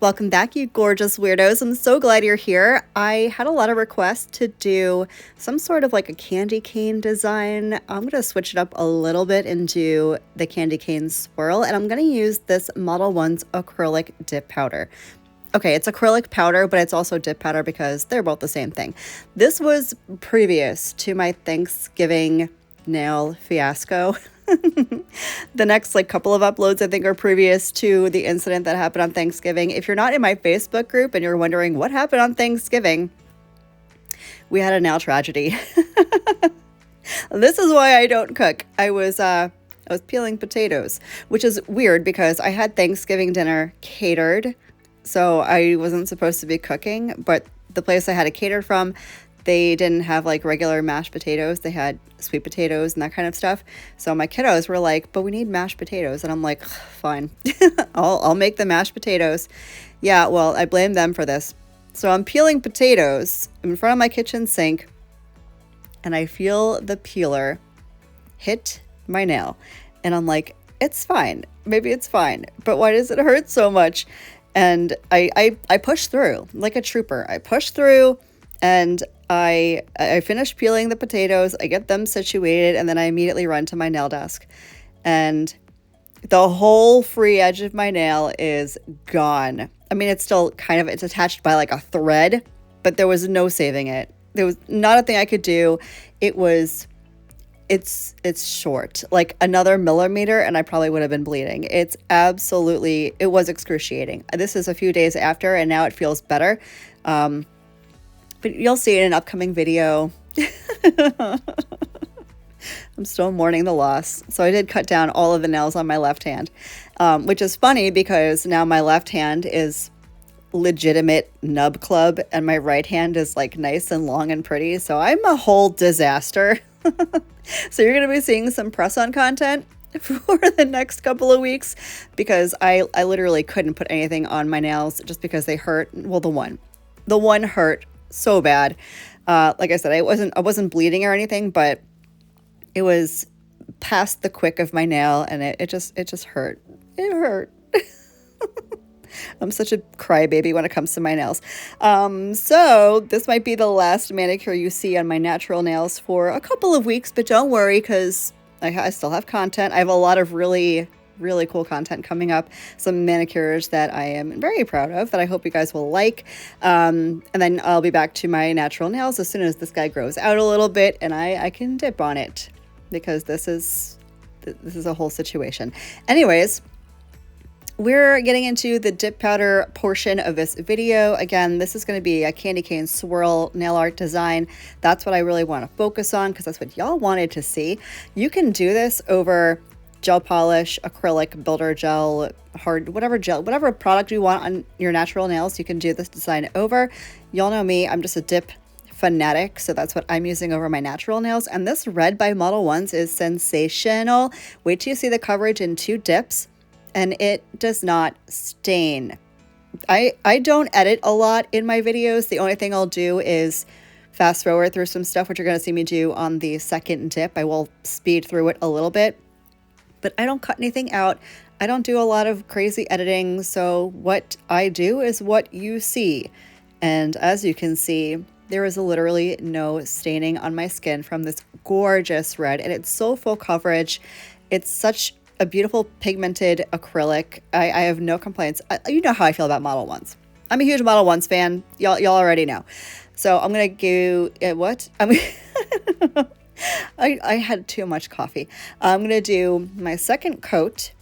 Welcome back, you gorgeous weirdos. I'm so glad you're here. I had a lot of requests to do some sort of like a candy cane design. I'm going to switch it up a little bit and do the candy cane swirl, and I'm going to use this Model 1's acrylic dip powder. Okay, it's acrylic powder, but it's also dip powder because they're both the same thing. This was previous to my Thanksgiving nail fiasco. The next couple of uploads I think are previous to the incident that happened on Thanksgiving. If you're not in my Facebook group and you're wondering what happened on Thanksgiving, we had a nail tragedy. This is why I don't cook. I was peeling potatoes, which is weird because I had Thanksgiving dinner catered, so I wasn't supposed to be cooking, but the place I had it catered from, they didn't have like regular mashed potatoes. They had sweet potatoes and that kind of stuff. So my kiddos were like, but we need mashed potatoes. And I'm like, fine, I'll make the mashed potatoes. Yeah, well, I blame them for this. So I'm peeling potatoes in front of my kitchen sink, and I feel the peeler hit my nail. And I'm like, it's fine. Maybe it's fine. But why does it hurt so much? And I pushed through like a trooper. I pushed through, and I finish peeling the potatoes, I get them situated, and then I immediately run to my nail desk. And the whole free edge of my nail is gone. I mean, it's attached by like a thread, but there was no saving it. There was not a thing I could do. It's short, like another millimeter, and I probably would have been bleeding. It was excruciating. This is a few days after, and now it feels better. But you'll see it in an upcoming video. I'm still mourning the loss. So I did cut down all of the nails on my left hand, which is funny because now my left hand is legitimate nub club and my right hand is like nice and long and pretty. So I'm a whole disaster. So you're going to be seeing some press-on content for the next couple of weeks because I literally couldn't put anything on my nails just because they hurt. Well, the one hurt so bad. Like I said, I wasn't bleeding or anything, but it was past the quick of my nail, and it just hurt. It hurt. I'm such a crybaby when it comes to my nails. So this might be the last manicure you see on my natural nails for a couple of weeks, but don't worry because I still have content. I have a lot of really cool content coming up, some manicures that I am very proud of that I hope you guys will like. And then I'll be back to my natural nails as soon as this guy grows out a little bit and I can dip on it because this is a whole situation. Anyways, we're getting into the dip powder portion of this video. Again, this is going to be a candy cane swirl nail art design. That's what I really want to focus on because that's what y'all wanted to see. You can do this over gel polish, acrylic, builder gel, whatever product you want on your natural nails, you can do this design over. Y'all know me, I'm just a dip fanatic, so that's what I'm using over my natural nails. And this red by Model 1's is sensational. Wait till you see the coverage in 2 dips, and it does not stain. I don't edit a lot in my videos. The only thing I'll do is fast forward through some stuff, which you're going to see me do on the second dip. I will speed through it a little bit, but I don't cut anything out. I don't do a lot of crazy editing. So what I do is what you see. And as you can see, there is literally no staining on my skin from this gorgeous red. And it's so full coverage. It's such a beautiful pigmented acrylic. I have no complaints. You know how I feel about Model 1's. I'm a huge Model 1's fan. Y'all already know. So I'm going to go, what? I had too much coffee. I'm going to do my second coat.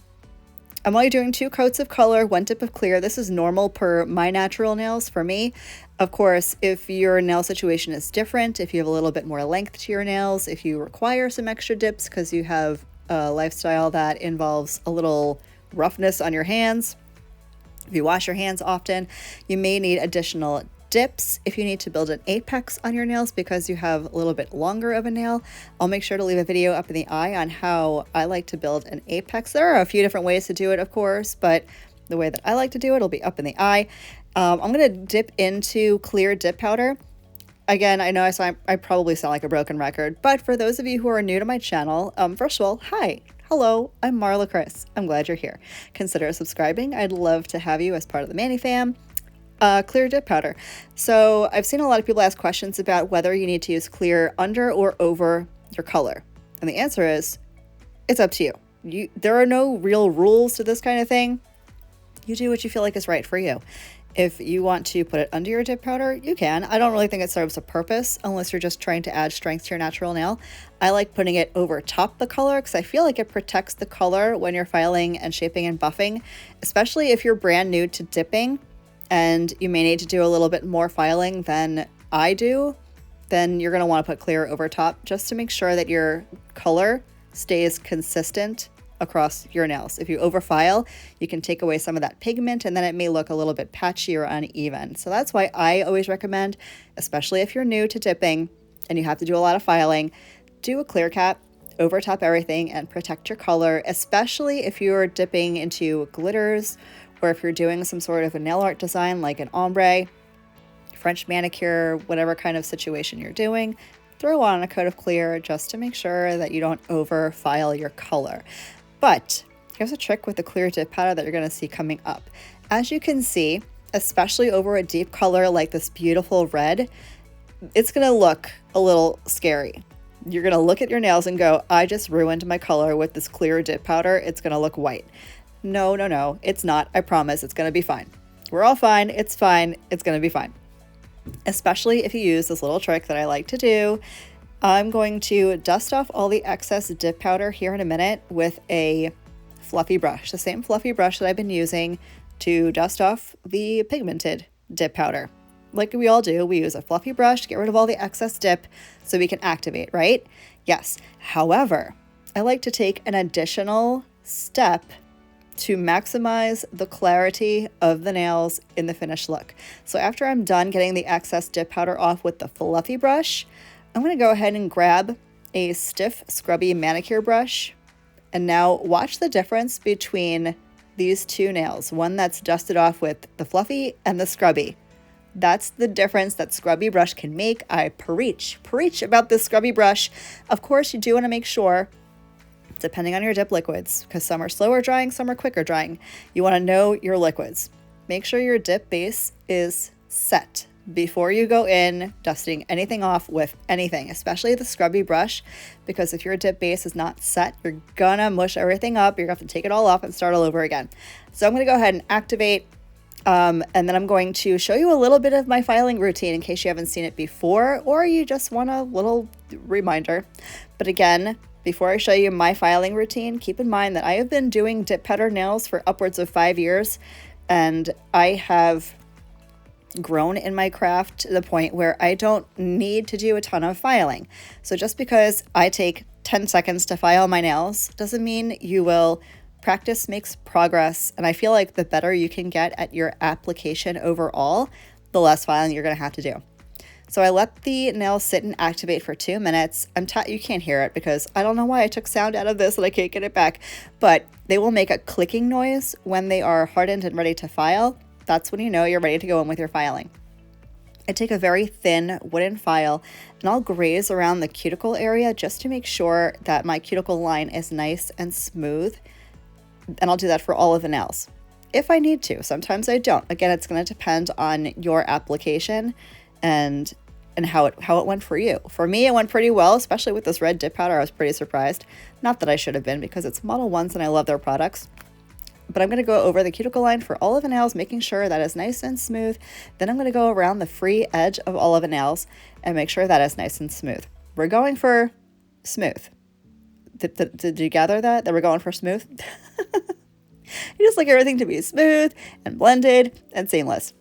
I'm only doing 2 coats of color, 1 dip of clear. This is normal per my natural nails for me. Of course, if your nail situation is different, if you have a little bit more length to your nails, if you require some extra dips because you have a lifestyle that involves a little roughness on your hands, if you wash your hands often, you may need additional dips. If you need to build an apex on your nails because you have a little bit longer of a nail, I'll make sure to leave a video up in the eye on how I like to build an apex. There are a few different ways to do it, of course, but the way that I like to do it will be up in the eye. I'm going to dip into clear dip powder. Again, I know I probably sound like a broken record, but for those of you who are new to my channel, first of all, hi, Hello, I'm Marlakris. I'm glad you're here. Consider subscribing. I'd love to have you as part of the Mani fam. Clear dip powder. So I've seen a lot of people ask questions about whether you need to use clear under or over your color. And the answer is, it's up to you. There are no real rules to this kind of thing. You do what you feel like is right for you. If you want to put it under your dip powder, you can. I don't really think it serves a purpose unless you're just trying to add strength to your natural nail. I like putting it over top the color because I feel like it protects the color when you're filing and shaping and buffing, especially if you're brand new to dipping and you may need to do a little bit more filing than I do. Then you're going to want to put clear over top just to make sure that your color stays consistent across your nails. If you overfile, you can take away some of that pigment and then it may look a little bit patchy or uneven. So that's why I always recommend, especially if you're new to dipping and you have to do a lot of filing, do a clear cap, over top everything and protect your color, especially if you're dipping into glitters or if you're doing some sort of a nail art design like an ombre, French manicure, whatever kind of situation you're doing. Throw on a coat of clear just to make sure that you don't overfile your color. But here's a trick with the clear dip powder that you're going to see coming up. As you can see, especially over a deep color like this beautiful red, it's going to look a little scary. You're going to look at your nails and go, I just ruined my color with this clear dip powder. It's going to look white. No, it's not. I promise it's going to be fine. We're all fine. It's fine. It's going to be fine. Especially if you use this little trick that I like to do. I'm going to dust off all the excess dip powder here in a minute with a fluffy brush, the same fluffy brush that I've been using to dust off the pigmented dip powder. Like we all do, we use a fluffy brush to get rid of all the excess dip so we can activate, right? Yes. However, I like to take an additional step to maximize the clarity of the nails in the finished look. So after I'm done getting the excess dip powder off with the fluffy brush, I'm going to go ahead and grab a stiff, scrubby manicure brush. And now watch the difference between these two nails, one that's dusted off with the fluffy and the scrubby. That's the difference that scrubby brush can make. I preach about this scrubby brush. Of course, you do want to make sure, depending on your dip liquids, because some are slower drying, some are quicker drying. You want to know your liquids. Make sure your dip base is set before you go in dusting anything off with anything, especially the scrubby brush, because if your dip base is not set, you're gonna mush everything up. You're gonna have to take it all off and start all over again. So I'm gonna go ahead and activate, and then I'm going to show you a little bit of my filing routine in case you haven't seen it before, or you just want a little reminder. But again, before I show you my filing routine, keep in mind that I have been doing dip powder nails for upwards of 5 years, and I have grown in my craft to the point where I don't need to do a ton of filing. So just because I take 10 seconds to file my nails doesn't mean you will. Practice makes progress, and I feel like the better you can get at your application overall, the less filing you're going to have to do. So I let the nails sit and activate for 2 minutes. You can't hear it because I don't know why I took sound out of this and I can't get it back, but they will make a clicking noise when they are hardened and ready to file. That's when you know you're ready to go in with your filing. I take a very thin wooden file and I'll graze around the cuticle area just to make sure that my cuticle line is nice and smooth. And I'll do that for all of the nails if I need to. Sometimes I don't. Again, it's going to depend on your application and how it went for you. For me, it went pretty well, especially with this red dip powder. I was pretty surprised. Not that I should have been, because it's Model 1s and I love their products. But I'm going to go over the cuticle line for all of the nails, making sure that is nice and smooth. Then I'm going to go around the free edge of all of the nails and make sure that is nice and smooth. We're going for smooth. Did you gather that we're going for smooth? You just like everything to be smooth and blended and seamless.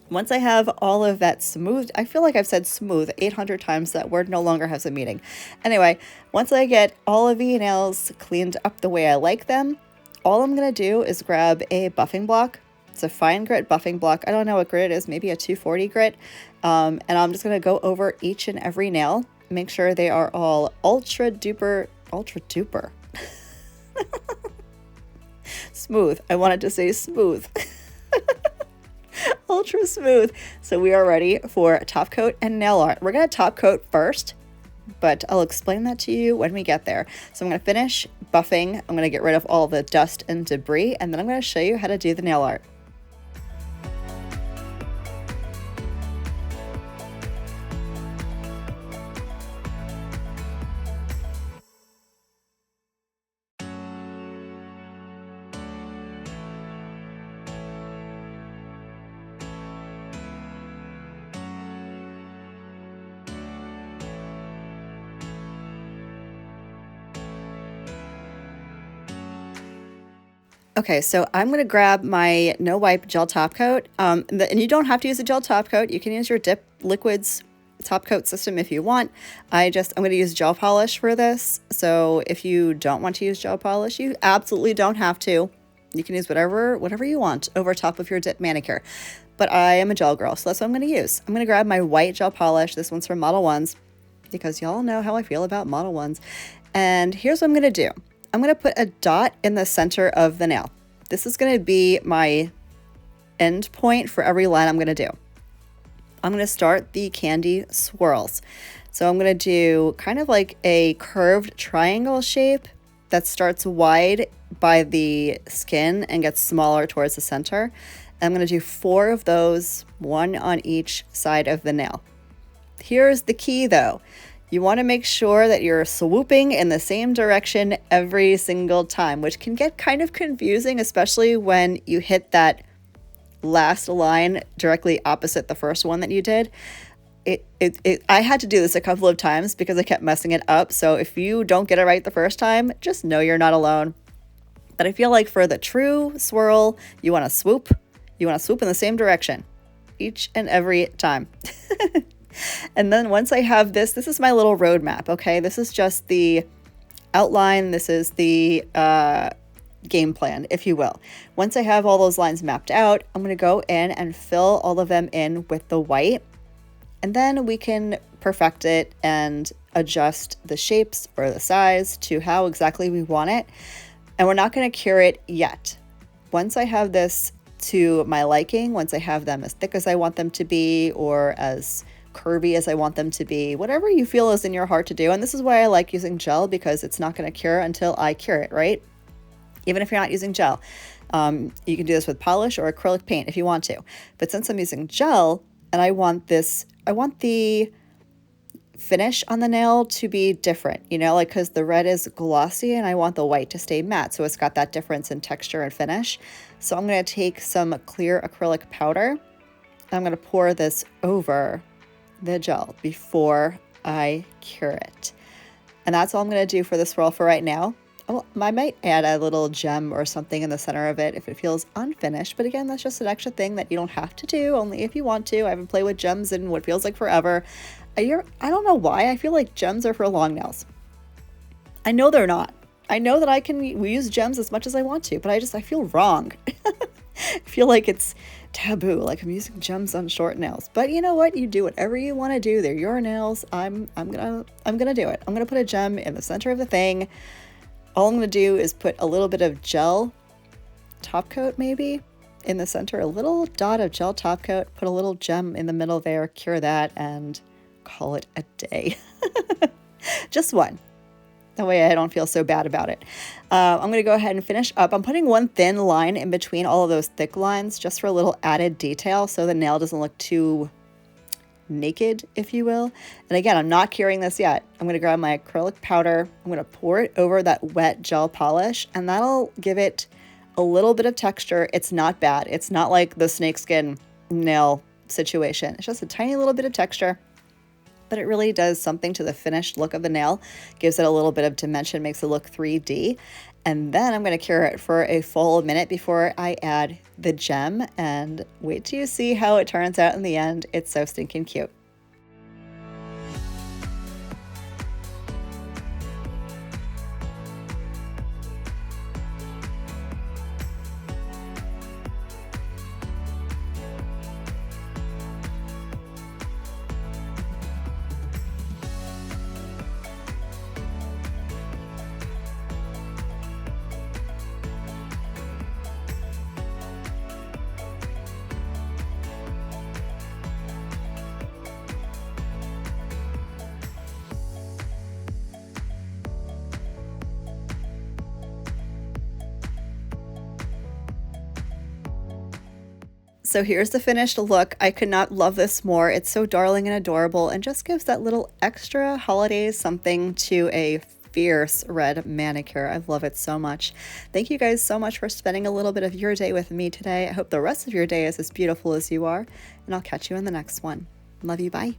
Once I have all of that smooth, I feel like I've said smooth 800 times. That word no longer has a meaning. Anyway, once I get all of the nails cleaned up the way I like them, all I'm going to do is grab a buffing block. It's a fine grit buffing block. I don't know what grit it is, maybe a 240 grit. And I'm just going to go over each and every nail, make sure they are all ultra duper smooth. I wanted to say smooth. Ultra smooth. So we are ready for top coat and nail art. We're going to top coat first, but I'll explain that to you when we get there. So I'm going to finish buffing. I'm going to get rid of all the dust and debris, and then I'm going to show you how to do the nail art. Okay, so I'm going to grab my No Wipe Gel Top Coat, and you don't have to use a gel top coat. You can use your Dip Liquids top coat system if you want. I'm going to use gel polish for this, so if you don't want to use gel polish, you absolutely don't have to. You can use whatever you want over top of your Dip manicure, but I am a gel girl, so that's what I'm going to use. I'm going to grab my white gel polish. This one's from Model 1s, because y'all know how I feel about Model 1s, and here's what I'm going to do. I'm going to put a dot in the center of the nail. This is going to be my end point for every line I'm going to do. I'm going to start the candy swirls. So I'm going to do kind of like a curved triangle shape that starts wide by the skin and gets smaller towards the center. I'm going to do 4 of those, 1 on each side of the nail. Here's the key though. You want to make sure that you're swooping in the same direction every single time, which can get kind of confusing, especially when you hit that last line directly opposite the first one that you did. I had to do this a couple of times because I kept messing it up. So if you don't get it right the first time, just know you're not alone. But I feel like for the true swirl, you want to swoop. You want to swoop in the same direction each and every time. And then once I have this is my little roadmap, okay? This is just the outline. This is the game plan, if you will. Once I have all those lines mapped out, I'm going to go in and fill all of them in with the white. And then we can perfect it and adjust the shapes or the size to how exactly we want it. And we're not going to cure it yet. Once I have this to my liking, once I have them as thick as I want them to be or as curvy as I want them to be, whatever you feel is in your heart to do. And this is why I like using gel, because it's not going to cure until I cure it, right? Even if you're not using gel. You can do this with polish or acrylic paint if you want to. But since I'm using gel and I want the finish on the nail to be different, you know, like because the red is glossy and I want the white to stay matte. So it's got that difference in texture and finish. So I'm going to take some clear acrylic powder. I'm going to pour this over the gel before I cure it. And that's all I'm going to do for the swirl for right now. I might add a little gem or something in the center of it if it feels unfinished. But again, that's just an extra thing that you don't have to do, only if you want to. I haven't played with gems in what feels like forever. I don't know why. I feel like gems are for long nails. I know they're not. I know that we use gems as much as I want to, but I feel wrong. I feel like it's taboo, like I'm using gems on short nails. But you know what? You do whatever you want to do. They're your nails. I'm gonna do it. I'm gonna put a gem in the center of the thing. All I'm gonna do is put a little bit of gel top coat maybe in the center, a little dot of gel top coat, put a little gem in the middle there, cure that, and call it a day. Just one. That way I don't feel so bad about it. I'm going to go ahead and finish up. I'm putting one thin line in between all of those thick lines just for a little added detail so the nail doesn't look too naked, if you will. And again, I'm not curing this yet. I'm going to grab my acrylic powder. I'm going to pour it over that wet gel polish, and that'll give it a little bit of texture. It's not bad. It's not like the snakeskin nail situation. It's just a tiny little bit of texture. But it really does something to the finished look of the nail, gives it a little bit of dimension, makes it look 3D. And then I'm going to cure it for a full minute before I add the gem, and wait till you see how it turns out in the end. It's so stinking cute. So here's the finished look. I could not love this more. It's so darling and adorable and just gives that little extra holiday something to a fierce red manicure. I love it so much. Thank you guys so much for spending a little bit of your day with me today. I hope the rest of your day is as beautiful as you are, and I'll catch you in the next one. Love you. Bye.